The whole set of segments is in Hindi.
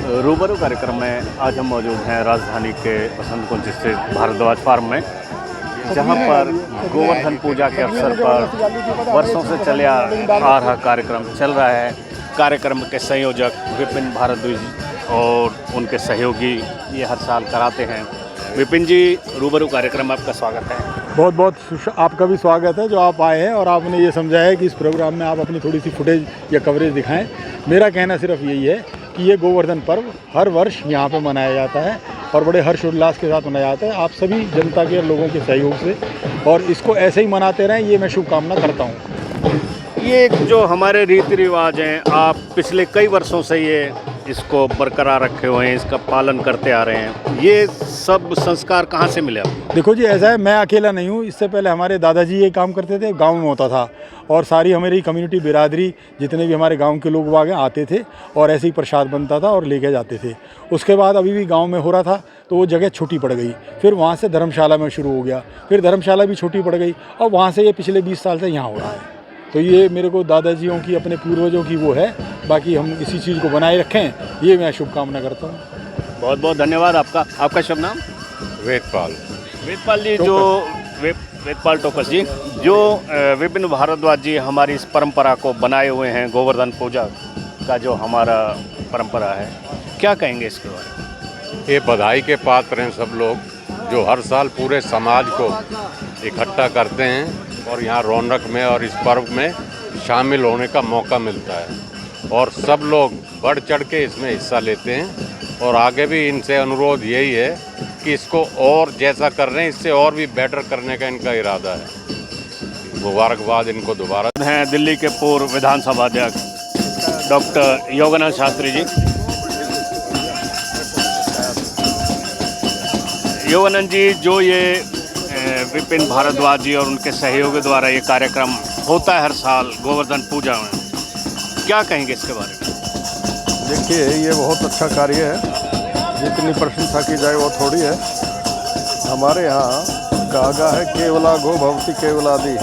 रूबरू कार्यक्रम में आज हम मौजूद हैं राजधानी के बसंत कुंज स्थित भारद्वाज फार्म में, जहां पर गोवर्धन पूजा के अवसर पर वर्षों से चले आ रहा कार्यक्रम चल रहा है। कार्यक्रम के संयोजक विपिन भारद्वाज और उनके सहयोगी ये हर साल कराते हैं। विपिन जी, रूबरू कार्यक्रम आपका स्वागत है। बहुत बहुत आपका भी स्वागत है जो आप आए हैं और आपने ये समझा है कि इस प्रोग्राम में आप अपनी थोड़ी सी फुटेज या कवरेज दिखाएं। मेरा कहना सिर्फ यही है कि ये गोवर्धन पर्व हर वर्ष यहाँ पे मनाया जाता है और बड़े हर्षोल्लास के साथ मनाया जाता है, आप सभी जनता के लोगों के सहयोग से, और इसको ऐसे ही मनाते रहें, ये मैं शुभकामना करता हूँ। ये जो हमारे रीति रिवाज हैं, आप पिछले कई वर्षों से ये इसको बरकरार रखे हुए हैं, इसका पालन करते आ रहे हैं। ये सब संस्कार कहाँ से मिले आपको? देखो जी, ऐसा है, मैं अकेला नहीं हूँ। इससे पहले हमारे दादाजी ये काम करते थे, गांव में होता था, और सारी हमारी कम्युनिटी बिरादरी जितने भी हमारे गांव के लोग वागे आते थे और ऐसे ही प्रसाद बनता था और लेके जाते थे। उसके बाद अभी भी गांव में हो रहा था तो वो जगह छोटी पड़ गई, फिर वहाँ से धर्मशाला में शुरू हो गया, फिर धर्मशाला भी छोटी पड़ गई और वहाँ से ये पिछले 20 साल से यहाँ हो रहा है। तो ये मेरे को दादाजियों की, अपने पूर्वजों की वो है। बाकी हम इसी चीज़ को बनाए रखें, ये मैं शुभकामना करता हूँ। बहुत बहुत धन्यवाद आपका। आपका शुभ नाम? वेदपाल जी, जो वेदपाल टोकस जी, जो विपिन भारद्वाज जी हमारी इस परंपरा को बनाए हुए हैं, गोवर्धन पूजा का जो हमारा परंपरा है, क्या कहेंगे इसके बारे में? ये बधाई के पात्र हैं सब लोग जो हर साल पूरे समाज को इकट्ठा करते हैं और यहाँ रौनक में और इस पर्व में शामिल होने का मौका मिलता है, और सब लोग बढ़ चढ़ के इसमें हिस्सा लेते हैं। और आगे भी इनसे अनुरोध यही है कि इसको और जैसा कर रहे हैं इससे और भी बेटर करने का इनका इरादा है। मुबारकबाद इनको दोबारा हैं दिल्ली के पूर्व विधानसभा अध्यक्ष डॉक्टर योगानंद शास्त्री जी। योगानंद जी, जो ये विपिन भारद्वाज जी और उनके सहयोगी द्वारा ये कार्यक्रम होता है हर साल गोवर्धन पूजा में, क्या कहेंगे इसके बारे में? देखिए, ये बहुत अच्छा कार्य है, जितनी प्रशंसा की जाए वो थोड़ी है। हमारे यहाँ कहा गया है केवला गो भवति केवलादि,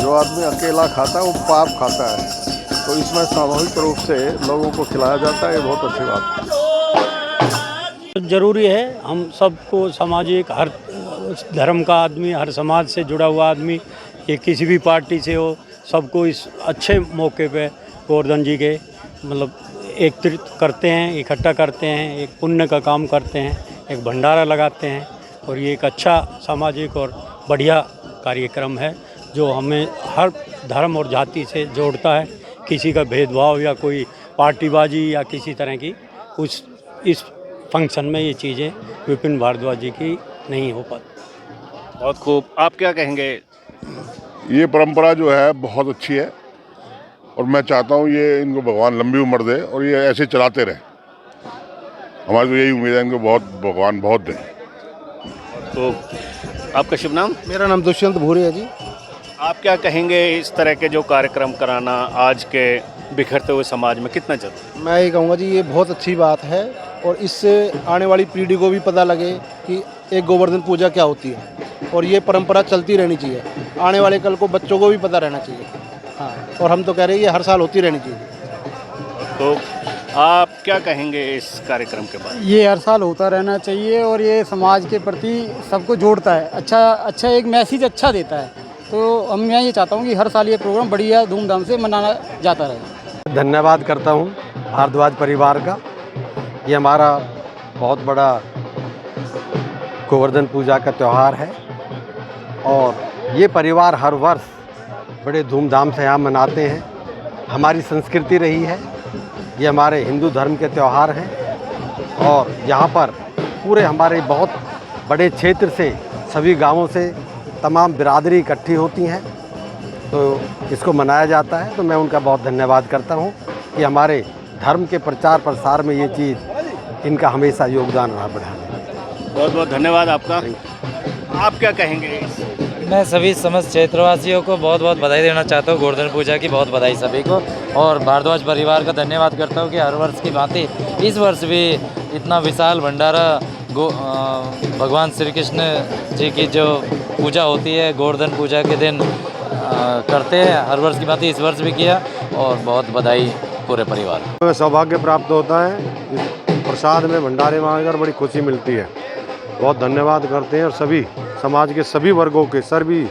जो आदमी अकेला खाता है वो पाप खाता है, तो इसमें सामूहिक रूप से लोगों को खिलाया जाता है, ये बहुत अच्छी बात है। ज़रूरी है, हम सबको सामाजिक, हर धर्म का आदमी, हर समाज से जुड़ा हुआ आदमी, ये किसी भी पार्टी से हो, सबको इस अच्छे मौके पे गोवर्धन जी के मतलब एकत्रित करते हैं, इकट्ठा करते हैं, एक पुण्य का काम करते हैं, एक भंडारा लगाते हैं, और ये एक अच्छा सामाजिक और बढ़िया कार्यक्रम है जो हमें हर धर्म और जाति से जोड़ता है। किसी का भेदभाव या कोई पार्टीबाजी या किसी तरह की कुछ इस फंक्शन में ये चीज़ें विपिन भारद्वाज जी की नहीं हो पाती। बहुत खूब। आप क्या कहेंगे? ये परंपरा जो है बहुत अच्छी है और मैं चाहता हूँ ये इनको भगवान लंबी उम्र दे और ये ऐसे चलाते रहे। हमारी तो यही उम्मीद है, इनको बहुत भगवान बहुत दे। तो आपका शुभ नाम? मेरा नाम दुष्यंत भूरे है जी। आप क्या कहेंगे, इस तरह के जो कार्यक्रम कराना आज के बिखरते हुए समाज में कितना जरूरी? मैं ये कहूँगा जी, ये बहुत अच्छी बात है और इससे आने वाली पीढ़ी को भी पता लगे कि एक गोवर्धन पूजा क्या होती है, और ये परंपरा चलती रहनी चाहिए। आने वाले कल को बच्चों को भी पता रहना चाहिए। हाँ, और हम तो कह रहे हैं ये हर साल होती रहनी चाहिए। तो आप क्या कहेंगे इस कार्यक्रम के बारे में? ये हर साल होता रहना चाहिए और ये समाज के प्रति सबको जोड़ता है, अच्छा एक मैसेज अच्छा देता है। तो मैं ये चाहता हूँ कि हर साल ये प्रोग्राम बढ़िया धूमधाम से मनाया जाता रहे। धन्यवाद करता हूँ भारद्वाज परिवार का। ये हमारा बहुत बड़ा गोवर्धन पूजा का त्यौहार है और ये परिवार हर वर्ष बड़े धूमधाम से यहाँ मनाते हैं। हमारी संस्कृति रही है, ये हमारे हिंदू धर्म के त्यौहार हैं और यहाँ पर पूरे हमारे बहुत बड़े क्षेत्र से, सभी गांवों से तमाम बिरादरी इकट्ठी होती हैं, तो इसको मनाया जाता है। तो मैं उनका बहुत धन्यवाद करता हूँ कि हमारे धर्म के प्रचार प्रसार में ये चीज़, इनका हमेशा योगदान रहा बढ़ाने में। बहुत बहुत धन्यवाद आपका। आप क्या कहेंगे? मैं सभी समस्त क्षेत्रवासियों को बहुत बहुत बधाई देना चाहता हूँ, गोवर्धन पूजा की बहुत बधाई सभी को, और भारद्वाज परिवार का धन्यवाद करता हूँ कि हर वर्ष की भांति इस वर्ष भी इतना विशाल भंडारा भगवान श्री कृष्ण जी की जो पूजा होती है गोवर्धन पूजा के दिन करते हैं। हर वर्ष की भांति इस वर्ष भी किया और बहुत बधाई पूरे परिवार को। सौभाग्य प्राप्त होता है इस प्रसाद में भंडारे मांगकर बड़ी खुशी मिलती है। बहुत धन्यवाद करते हैं और सभी समाज के सभी वर्गों के सभी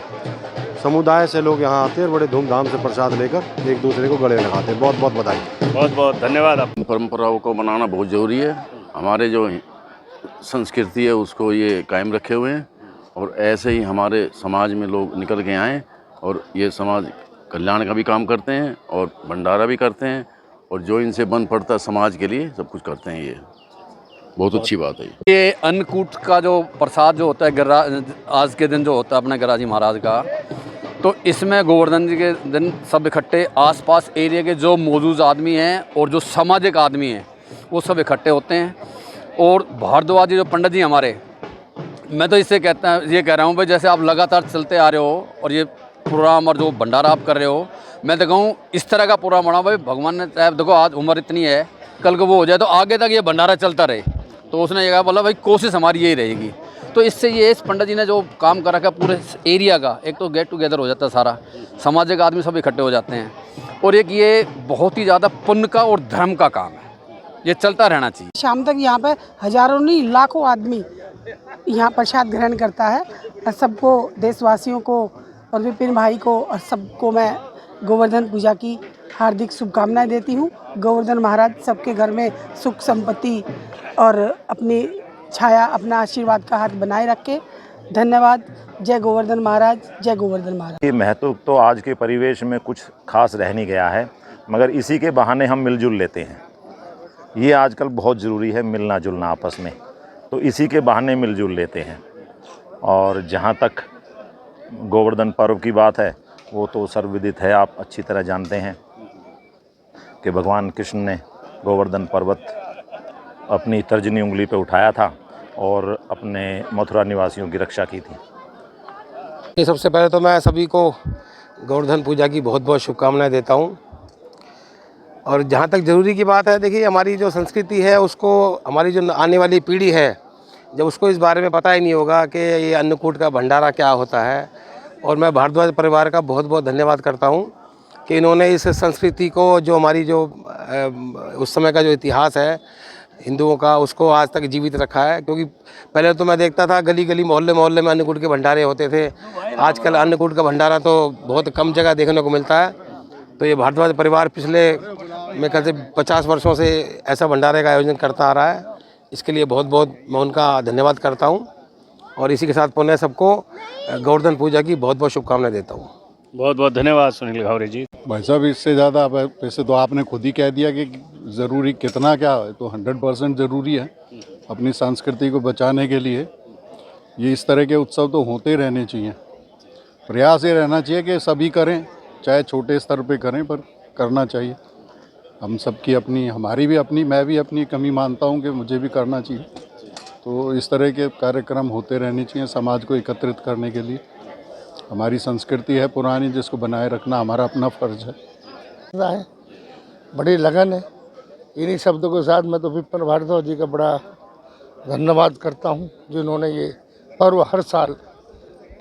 समुदाय से लोग यहाँ आते हैं और बड़े धूमधाम से प्रसाद लेकर एक दूसरे को गले लगाते हैं। बहुत बहुत बधाई। बहुत बहुत धन्यवाद। आप परंपराओं को मनाना बहुत ज़रूरी है। हमारे जो संस्कृति है उसको ये कायम रखे हुए हैं और ऐसे ही हमारे समाज में लोग निकल के आएँ और ये समाज कल्याण का भी काम करते हैं और भंडारा भी करते हैं और जो इनसे बन पड़ता है समाज के लिए सब कुछ करते हैं। ये बहुत अच्छी बात है। ये अन्नकूट का जो प्रसाद जो होता है आज के दिन जो होता है अपने गिरिराज महाराज का, तो इसमें गोवर्धन जी के दिन सब इकट्ठे आसपास एरिया के जो मौजूद आदमी हैं और जो सामाजिक आदमी हैं वो सब इकट्ठे होते हैं। और भारद्वाज जी जो पंडित जी हमारे, मैं तो इससे ये कह रहा हूँ भाई जैसे आप लगातार चलते आ रहे हो और ये प्रोग्राम और जो भंडारा आप कर रहे हो, मैं तो कहूँ इस तरह का प्रोग्राम बना भाई भगवान ने चाहे देखो आज उम्र इतनी है, कल को वो हो जाए तो आगे तक ये भंडारा चलता रहे। तो उसने ये कहा बोला भाई कोशिश हमारी यही रहेगी। तो इससे ये इस पंडित जी ने जो काम कर रखा है पूरे एरिया का, एक तो गेट टुगेदर हो जाता है, सारा सामाजिक आदमी सब इकट्ठे हो जाते हैं और एक ये बहुत ही ज़्यादा पुण्य का और धर्म का काम है, ये चलता रहना चाहिए। शाम तक यहाँ पे हजारों नहीं लाखों आदमी यहाँ प्रसाद ग्रहण करता है और सबको देशवासियों को और विपिन भाई को और सबको मैं गोवर्धन पूजा की हार्दिक शुभकामनाएं देती हूँ। गोवर्धन महाराज सबके घर में सुख संपत्ति और अपनी छाया अपना आशीर्वाद का हाथ बनाए रखे। धन्यवाद। जय गोवर्धन महाराज, जय गोवर्धन महाराज। ये महत्व तो आज के परिवेश में कुछ खास रह नहीं गया है, मगर इसी के बहाने हम मिलजुल लेते हैं। ये आजकल बहुत ज़रूरी है मिलना जुलना आपस में, तो इसी के बहाने मिलजुल लेते हैं। और जहाँ तक गोवर्धन पर्व की बात है वो तो सर्वविदित है, आप अच्छी तरह जानते हैं कि भगवान कृष्ण ने गोवर्धन पर्वत अपनी तर्जनी उंगली पे उठाया था और अपने मथुरा निवासियों की रक्षा की थी। सबसे पहले तो मैं सभी को गोवर्धन पूजा की बहुत बहुत शुभकामनाएं देता हूं। और जहां तक ज़रूरी की बात है, देखिए हमारी जो संस्कृति है उसको हमारी जो आने वाली पीढ़ी है जब उसको इस बारे में पता ही नहीं होगा कि ये अन्नकूट का भंडारा क्या होता है। और मैं भारद्वाज परिवार का बहुत बहुत धन्यवाद करता हूं कि इन्होंने इस संस्कृति को जो हमारी जो उस समय का जो इतिहास है हिंदुओं का उसको आज तक जीवित रखा है। क्योंकि पहले तो मैं देखता था गली गली मोहल्ले मोहल्ले में अन्नकूट के भंडारे होते थे, आजकल अन्नकूट का भंडारा तो बहुत कम जगह देखने को मिलता है। तो ये भारद्वाज परिवार पिछले मैं कहते 50 वर्षों से ऐसा भंडारे का आयोजन करता आ रहा है। इसके लिए बहुत बहुत मैं उनका धन्यवाद करता हूँ और इसी के साथ पुनः सबको गोवर्धन पूजा की बहुत बहुत शुभकामनाएं देता हूँ। बहुत बहुत धन्यवाद सुनील घावरे जी। भाई साहब इससे ज़्यादा वैसे तो आपने खुद ही कह दिया कि ज़रूरी कितना क्या है, तो 100% ज़रूरी है अपनी संस्कृति को बचाने के लिए। ये इस तरह के उत्सव तो होते रहने चाहिए, प्रयास ये रहना चाहिए कि सभी करें, चाहे छोटे स्तर पे करें पर करना चाहिए। हम सबकी अपनी, हमारी भी अपनी, मैं भी अपनी कमी मानता हूँ कि मुझे भी करना चाहिए। तो इस तरह के कार्यक्रम होते रहने चाहिए समाज को एकत्रित करने के लिए। हमारी संस्कृति है पुरानी जिसको बनाए रखना हमारा अपना फर्ज है। बड़ी लगन है। इन्हीं शब्दों के साथ मैं तो विपिन भारद्वाज जी का बड़ा धन्यवाद करता हूँ जिन्होंने ये पर्व हर साल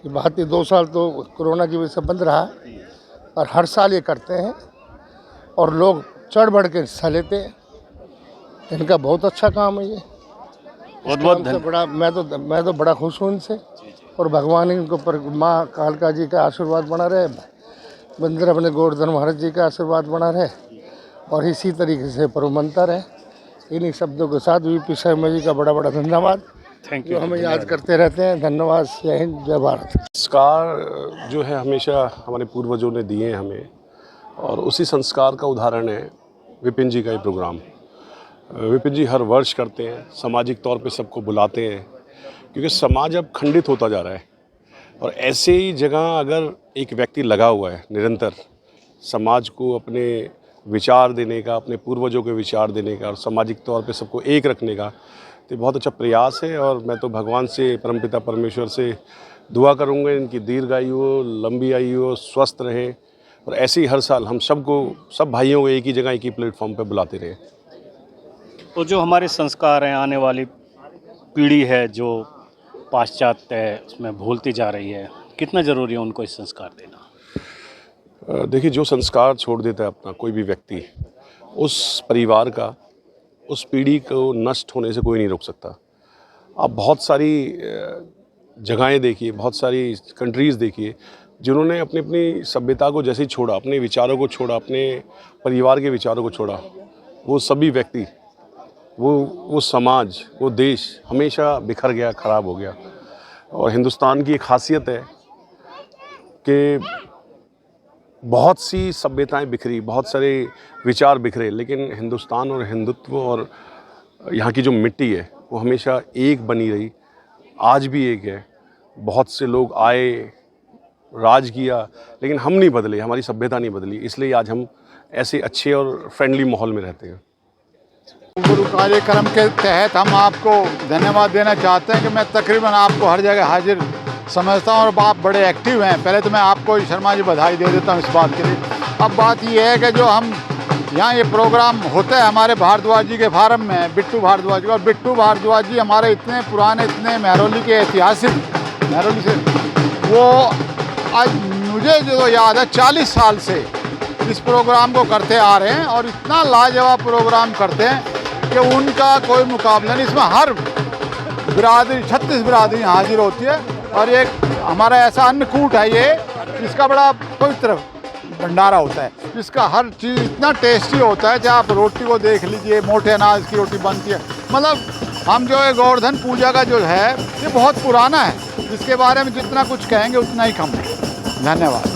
की बात ही 2 साल तो कोरोना की वजह से बंद रहा और हर साल ये करते हैं और लोग चढ़ बढ़ के हिस्सा लेते हैं। इनका बहुत अच्छा काम है ये। बहुत बड़ा मैं तो बड़ा खुश हूँ इनसे और भगवान इनको पर माँ कालका जी का आशीर्वाद बना रहे, मंदिर अपने गोवर्धन महाराज जी का आशीर्वाद बना रहे और इसी तरीके से पर्व मनता रहे। इन्हीं शब्दों के साथ वीपी शर्मा जी का बड़ा बड़ा धन्यवाद जो हमें याद करते रहते हैं। धन्यवाद। जय हिंद, जय भारत। संस्कार जो है हमेशा हमारे पूर्वजों ने दिए हैं हमें और उसी संस्कार का उदाहरण है विपिन जी का ये प्रोग्राम। विपिन जी हर वर्ष करते हैं, सामाजिक तौर पे सबको बुलाते हैं क्योंकि समाज अब खंडित होता जा रहा है और ऐसे ही जगह अगर एक व्यक्ति लगा हुआ है निरंतर समाज को अपने विचार देने का, अपने पूर्वजों के विचार देने का और सामाजिक तौर पे सबको एक रखने का, तो बहुत अच्छा प्रयास है। और मैं तो भगवान से, परमपिता परमेश्वर से दुआ करूँगा इनकी दीर्घायु हो, लंबी आयु हो, स्वस्थ रहें और ऐसे ही हर साल हम सबको, सब भाइयों को एक ही जगह, एक ही प्लेटफॉर्म पर बुलाते रहें। तो जो हमारे संस्कार हैं, आने वाली पीढ़ी है जो पाश्चात्य है उसमें भूलती जा रही है, कितना ज़रूरी है उनको इस संस्कार देना? देखिए, जो संस्कार छोड़ देता है अपना कोई भी व्यक्ति, उस परिवार का, उस पीढ़ी को नष्ट होने से कोई नहीं रोक सकता। आप बहुत सारी जगहें देखिए, बहुत सारी कंट्रीज़ देखिए जिन्होंने अपनी अपनी सभ्यता को जैसे ही छोड़ा, अपने विचारों को छोड़ा, अपने परिवार के विचारों को छोड़ा, वो सभी व्यक्ति, वो समाज, वो देश हमेशा बिखर गया, ख़राब हो गया। और हिंदुस्तान की एक खासियत है कि बहुत सी सभ्यताएं बिखरी, बहुत सारे विचार बिखरे, लेकिन हिंदुस्तान और हिंदुत्व और यहाँ की जो मिट्टी है वो हमेशा एक बनी रही, आज भी एक है। बहुत से लोग आए, राज किया, लेकिन हम नहीं बदले, हमारी सभ्यता नहीं बदली, इसलिए आज हम ऐसे अच्छे और फ्रेंडली माहौल में रहते हैं। गुरु कार्यक्रम के तहत हम आपको धन्यवाद देना चाहते हैं कि मैं तकरीबन आपको हर जगह हाजिर समझता हूँ और आप बड़े एक्टिव हैं। पहले तो मैं आपको शर्मा जी बधाई दे देता हूँ इस बात के लिए। अब बात ये है कि जो हम यहाँ ये प्रोग्राम होता है हमारे भारद्वाज जी के फार्म में, बिट्टू भारद्वाज जी, और बिट्टू भारद्वाज जी हमारे इतने पुराने, इतने महरौली के ऐतिहासिक, महरौली से वो आज मुझे जो याद है 40 साल से इस प्रोग्राम को करते आ रहे हैं और इतना लाजवाब प्रोग्राम करते हैं कि उनका कोई मुकाबला नहीं। इसमें हर बिरादरी, 36 बिरादरी हाजिर होती है और एक हमारा ऐसा अन्नकूट है ये, इसका बड़ा पवित्र भंडारा होता है। इसका हर चीज़ इतना टेस्टी होता है, चाहे आप रोटी को देख लीजिए, मोटे अनाज की रोटी बनती है। मतलब हम जो है गोवर्धन पूजा का जो है ये बहुत पुराना है, इसके बारे में जितना कुछ कहेंगे उतना ही कम है। धन्यवाद।